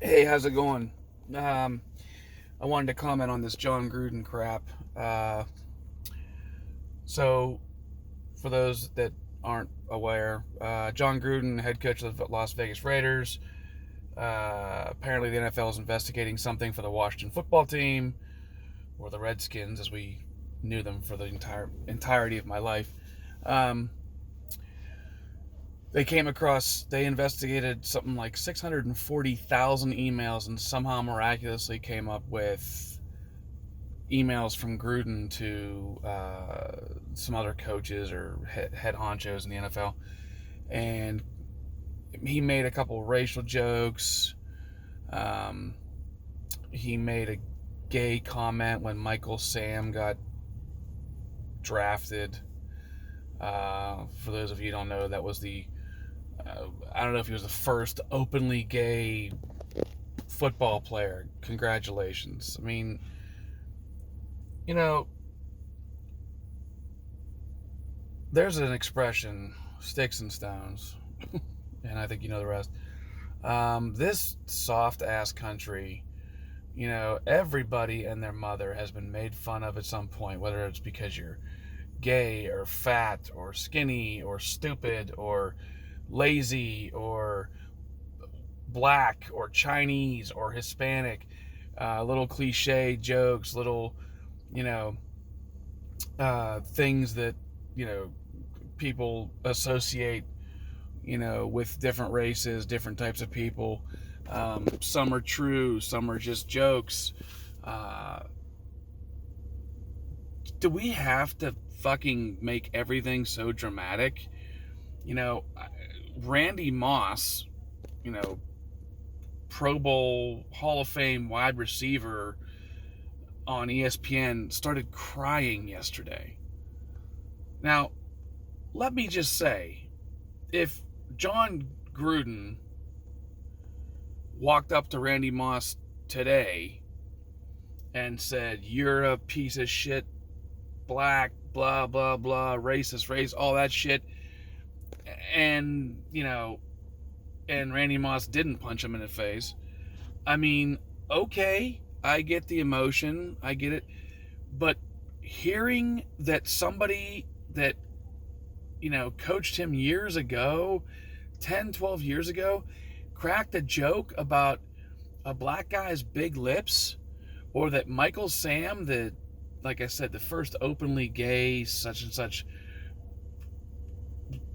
Hey, how's it going? Um, I wanted to comment on this John Gruden crap. Uh, so, for those that aren't aware, John Gruden, head coach of the Las Vegas Raiders, apparently the NFL is investigating something for the Washington football team, or the Redskins, as we knew them for the entirety of my life. Um, they investigated something like 640,000 emails and somehow miraculously came up with emails from Gruden to some other coaches or head honchos in the NFL, and he made a couple racial jokes. Um, he made a gay comment when Michael Sam got drafted. For those of you who don't know, that was I don't know if he was the first openly gay football player. Congratulations. I mean, you know, there's an expression, sticks and stones, and I think you know the rest. This soft ass country, everybody and their mother has been made fun of at some point, whether it's because you're gay or fat or skinny or stupid or lazy or black or Chinese or Hispanic. Little cliche jokes, little, you know, things that, you know, people associate, with different races, different types of people. Some are true, some are just jokes. Uh, do we have to fucking make everything so dramatic? You know, Randy Moss, you know, Pro Bowl Hall of Fame wide receiver on ESPN, started crying yesterday. Now, let me just say, if John Gruden walked up to Randy Moss today and said, "You're a piece of shit, black, blah, blah, blah, racist, race, all that shit," and, and Randy Moss didn't punch him in the face, I mean, okay, I get the emotion, I get it, but hearing that somebody that, coached him years ago, 10, 12 years ago, cracked a joke about a black guy's big lips, or that Michael Sam, like I said, the first openly gay such and such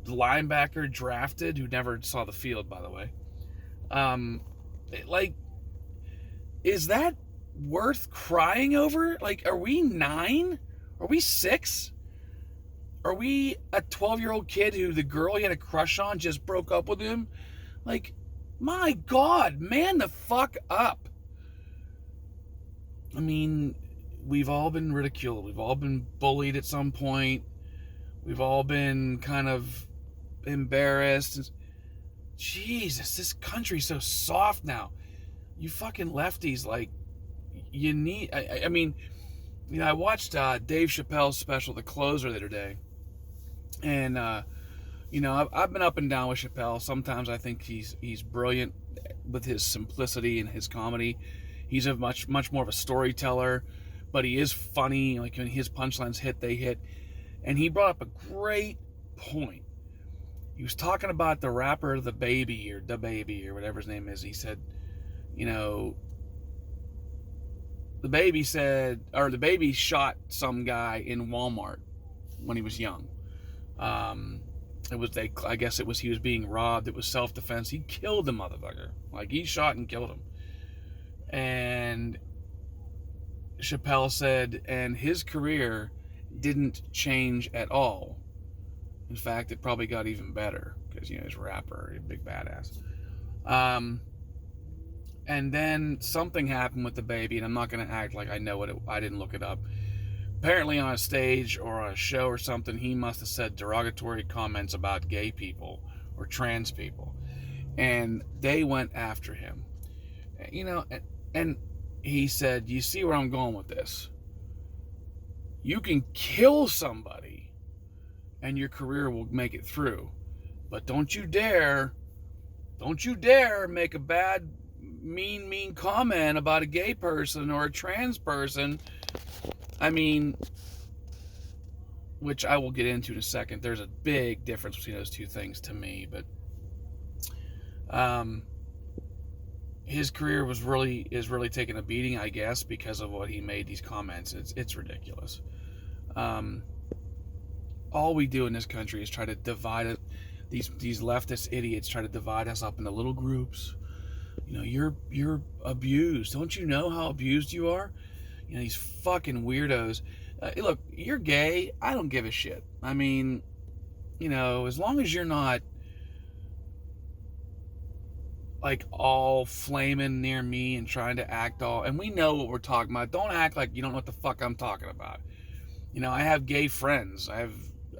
linebacker drafted, who never saw the field, by the way. Um, like, is that worth crying over? Like, are we 9? Are we 6? Are we a 12-year-old kid who the girl he had a crush on just broke up with him? Like, my God, man the fuck up. I mean, we've all been ridiculed. We've all been bullied at some point. We've all been kind of embarrassed. Jesus, this country's so soft now. You fucking lefties, like, you need. I mean, I watched Dave Chappelle's special, The Closer, the other day. And, I've been up and down with Chappelle. Sometimes I think he's brilliant with his simplicity and his comedy. He's a much more of a storyteller, but he is funny. Like, when his punchlines hit, they hit. And he brought up a great point. He was talking about the rapper The Baby, or Da Baby, or whatever his name is. He said, the baby shot some guy in Walmart when he was young. I guess he was being robbed. It was self-defense. He killed the motherfucker. Like, he shot and killed him. And Chappelle said, and his career didn't change at all. In fact, it probably got even better because, he's a rapper, he's a big badass. And then something happened with the baby, and I'm not going to act like I know it. I didn't look it up. Apparently on a stage or on a show or something, he must have said derogatory comments about gay people or trans people. And they went after him. And he said, you see where I'm going with this? You can kill somebody and your career will make it through. But don't you dare make a bad mean comment about a gay person or a trans person. I mean, which I will get into in a second. There's a big difference between those two things to me, but his career is really taking a beating, I guess, because of what he made these comments. It's ridiculous. All we do in this country is try to divide it. These leftist idiots try to divide us up into little groups. You know, you're abused. Don't you know how abused you are? You know, these fucking weirdos. Look, you're gay. I don't give a shit. I mean, you know, as long as you're not like all flaming near me and trying to act all, and we know what we're talking about. Don't act like you don't know what the fuck I'm talking about. You know, I have gay friends. I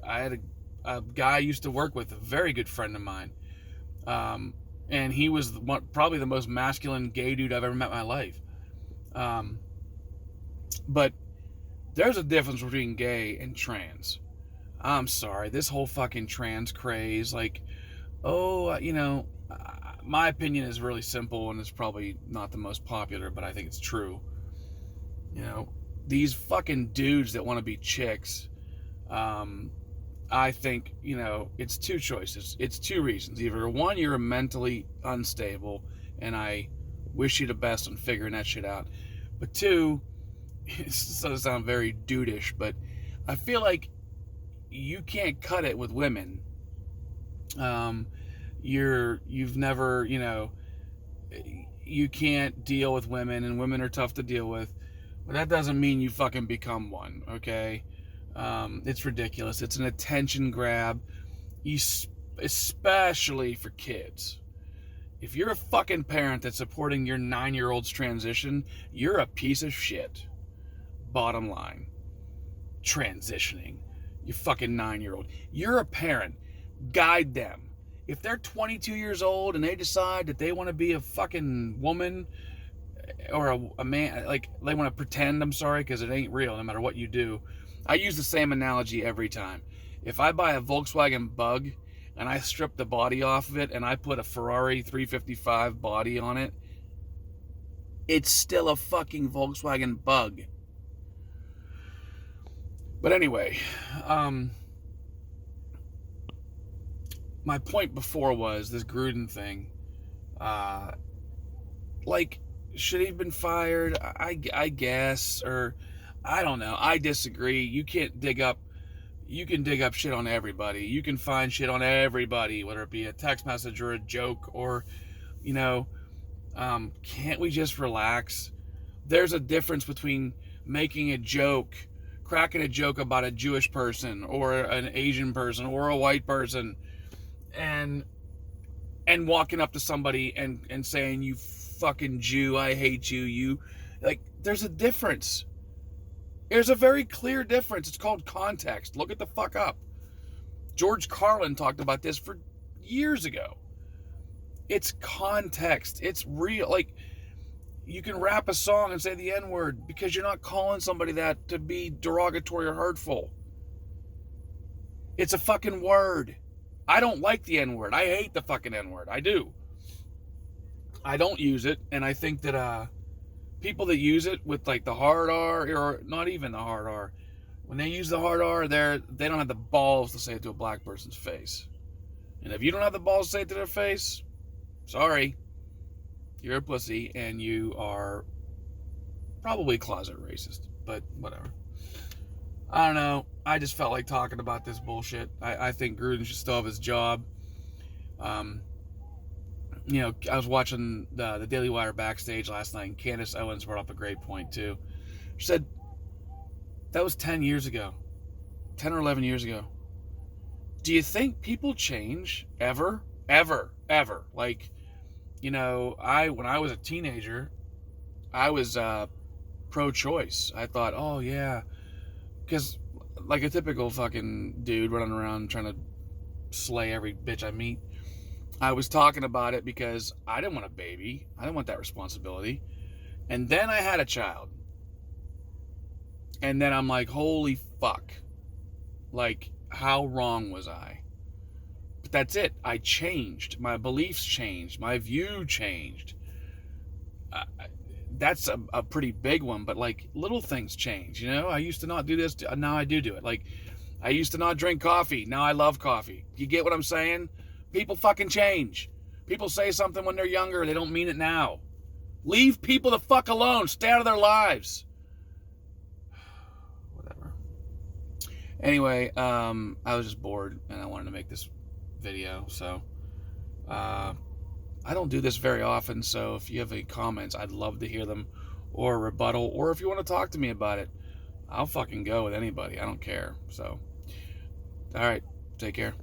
had a guy I used to work with, a very good friend of mine. And he was probably the most masculine gay dude I've ever met in my life. But there's a difference between gay and trans. I'm sorry, this whole fucking trans craze, like, you know, my opinion is really simple, and it's probably not the most popular, but I think it's true. You know, these fucking dudes that want to be chicks, I think, you know, it's two choices. It's two reasons. Either one, you're mentally unstable, and I wish you the best on figuring that shit out. But two, this doesn't sound very dudeish, but I feel like you can't cut it with women. You've never, you know, you can't deal with women, and women are tough to deal with. But that doesn't mean you fucking become one, okay? It's ridiculous. It's an attention grab, especially for kids. If you're a fucking parent that's supporting your 9-year-old's transition, you're a piece of shit. Bottom line. Transitioning. You fucking 9-year-old. You're a parent. Guide them. If they're 22 years old and they decide that they want to be a fucking woman or a man, like they want to pretend, I'm sorry, because it ain't real no matter what you do. I use the same analogy every time. If I buy a Volkswagen Bug and I strip the body off of it and I put a Ferrari 355 body on it, it's still a fucking Volkswagen Bug. But anyway, my point before was this Gruden thing. Like, should he have been fired? I guess, or I don't know. I disagree. You can dig up shit on everybody. You can find shit on everybody, whether it be a text message or a joke or, you know, can't we just relax? There's a difference between making a joke, cracking a joke about a Jewish person or an Asian person or a white person and walking up to somebody and saying, you fucking Jew, I hate you, you, like, there's a difference. There's a very clear difference. It's called context. Look it the fuck up. George Carlin talked about this for years ago. It's context. It's real. Like, you can rap a song and say the N-word because you're not calling somebody that to be derogatory or hurtful. It's a fucking word. I don't like the N-word. I hate the fucking N-word. I do. I don't use it, and I think that people that use it with like the hard R, or not even the hard R, when they use the hard R, they don't have the balls to say it to a black person's face. And if you don't have the balls to say it to their face, sorry, you're a pussy, and you are probably closet racist, but whatever. I don't know. I just felt like talking about this bullshit. I think Gruden should still have his job. You know, I was watching the Daily Wire backstage last night, and Candace Owens brought up a great point, too. She said, that was 10 years ago. 10 or 11 years ago. Do you think people change ever? Ever. Ever. Like, you know, when I was a teenager, I was pro-choice. I thought, oh, yeah. Because, like a typical fucking dude running around trying to slay every bitch I meet, I was talking about it because I didn't want a baby. I didn't want that responsibility. And then I had a child. And then I'm like, holy fuck. Like, how wrong was I? But that's it. I changed. My beliefs changed. My view changed. that's a pretty big one, but like little things change, you know? I used to not do this, now I do it. Like, I used to not drink coffee, now I love coffee. You get what I'm saying? People fucking change. People say something when they're younger, they don't mean it now. Leave people the fuck alone, stay out of their lives. Whatever. Anyway, I was just bored and I wanted to make this video, so I don't do this very often, so if you have any comments, I'd love to hear them, or a rebuttal, or if you want to talk to me about it, I'll fucking go with anybody. I don't care. So, all right, take care.